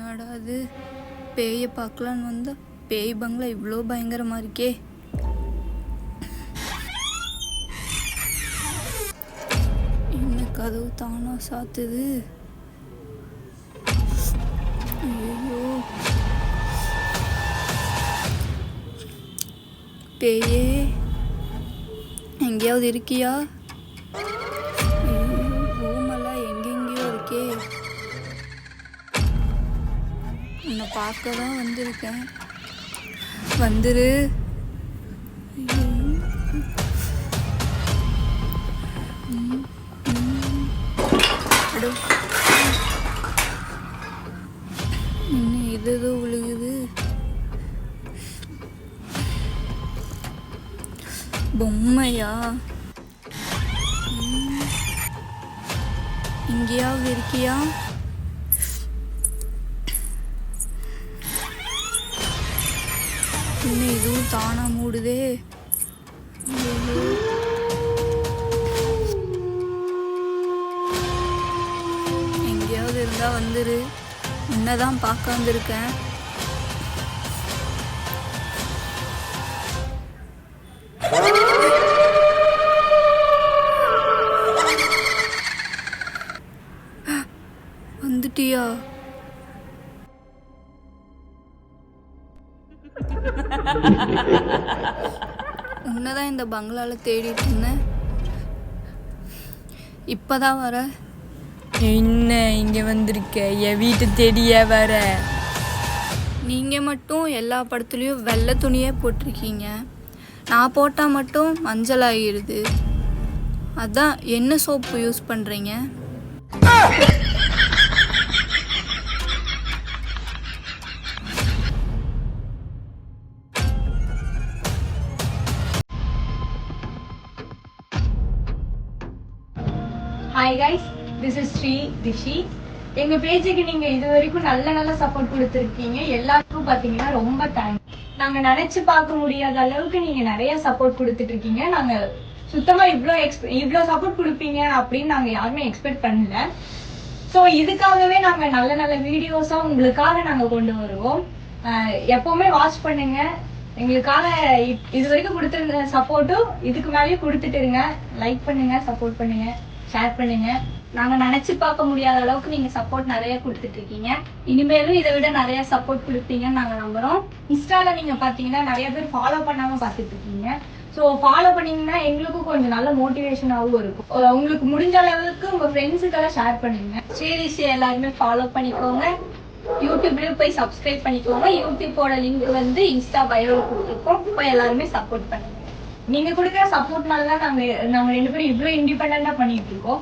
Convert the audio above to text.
என்னடா அது, பேயை பார்க்கலான்னு வந்தா பேய் பங்களா இவ்வளோ பயங்கரமா இருக்கே. என்ன கதவு தானா சாத்துது? ஐயோ, பேயே எங்கேயாவது இருக்கியா? ரூமெல்லாம் எங்கெங்கேயோ இருக்கே. உன்னை பார்க்க தான் வந்திருக்கேன், வந்துரு. இன்னும் இது விழுகுது. பொம்மையா? எங்கேயாவது இருக்கியா? இன்னும் இதுவும் தானா மூடுதே. எங்கேயாவது இருந்தா வந்துரு, உன்னதான் பார்க்க வந்திருக்கேன். வந்துட்டியா? உன்னதான் இந்த பங்களால தேடிட்டு இருந்தேன், இப்பதான் வர. என்ன இங்க வந்திருக்க? என் வீட்டை தேடிய வர? நீங்க மட்டும் எல்லா படத்துலயும் வெள்ளை துணியே போட்டிருக்கீங்க, நான் போட்டா மட்டும் மஞ்சள் ஆகிடுது. அதான் என்ன சோப்பு யூஸ் பண்றீங்க? Hi guys, this is Sri Dishi. எங்க பேஜுக்கு நீங்க இது வரைக்கும் நல்ல சப்போர்ட் கொடுத்துருக்கீங்க. எல்லாருக்கும் பாத்தீங்கன்னா ரொம்ப தேங்க்ஸ். நாங்க நினைச்சு பார்க்க முடியாத அளவுக்கு நீங்க நிறைய சப்போர்ட் கொடுத்துட்டு இருக்கீங்க. நாங்க சுத்தமா இவ்வளோ சப்போர்ட் கொடுப்பீங்க அப்படின்னு நாங்க யாருமே எக்ஸ்பெக்ட் பண்ணல. ஸோ இதுக்காகவே நாங்க நல்ல வீடியோஸா உங்களுக்காக நாங்க கொண்டு வருவோம். எப்பவுமே வாட்ச் பண்ணுங்க. எங்களுக்காக இது வரைக்கும் கொடுத்துருந்த சப்போர்ட்டும் இதுக்கு மேலேயும் கொடுத்துட்டு இருங்க. லைக் பண்ணுங்க, சப்போர்ட் பண்ணுங்க, ஷேர் பண்ணுங்க. நாங்க நினைச்சு பார்க்க முடியாத அளவுக்கு நீங்க சப்போர்ட் நிறைய கொடுத்துட்டு இருக்கீங்க. இனிமேலும் இதை விட நிறைய சப்போர்ட் கொடுப்பீங்கன்னு நாங்க நம்புறோம். இன்ஸ்டால நீங்க பாத்தீங்கன்னா நிறைய பேர் ஃபாலோ பண்ணாம பாத்துட்டு இருக்கீங்க. ஸோ ஃபாலோ பண்ணீங்கன்னா எங்களுக்கும் கொஞ்சம் நல்ல மோட்டிவேஷனாகவும் இருக்கும். உங்களுக்கு முடிஞ்ச அளவுக்கு உங்க ஃப்ரெண்ட்ஸுக்கெல்லாம் ஷேர் பண்ணுங்க. சீரிஸ் எல்லாருமே ஃபாலோ பண்ணிக்கோங்க. யூடியூப்லயும் போய் சப்ஸ்கிரைப் பண்ணிக்கோங்க. யூடியூப்போட லிங்க் வந்து இன்ஸ்டா பயோல கொடுத்துருக்கோம். போய் எல்லாருமே சப்போர்ட் பண்ணுங்க. நீங்க கொடுக்குற சப்போர்ட்னால தான் நாங்க 2 பேரும் இவ்வளவு இண்டிபெண்டா பண்ணிட்டு இருக்கோம்.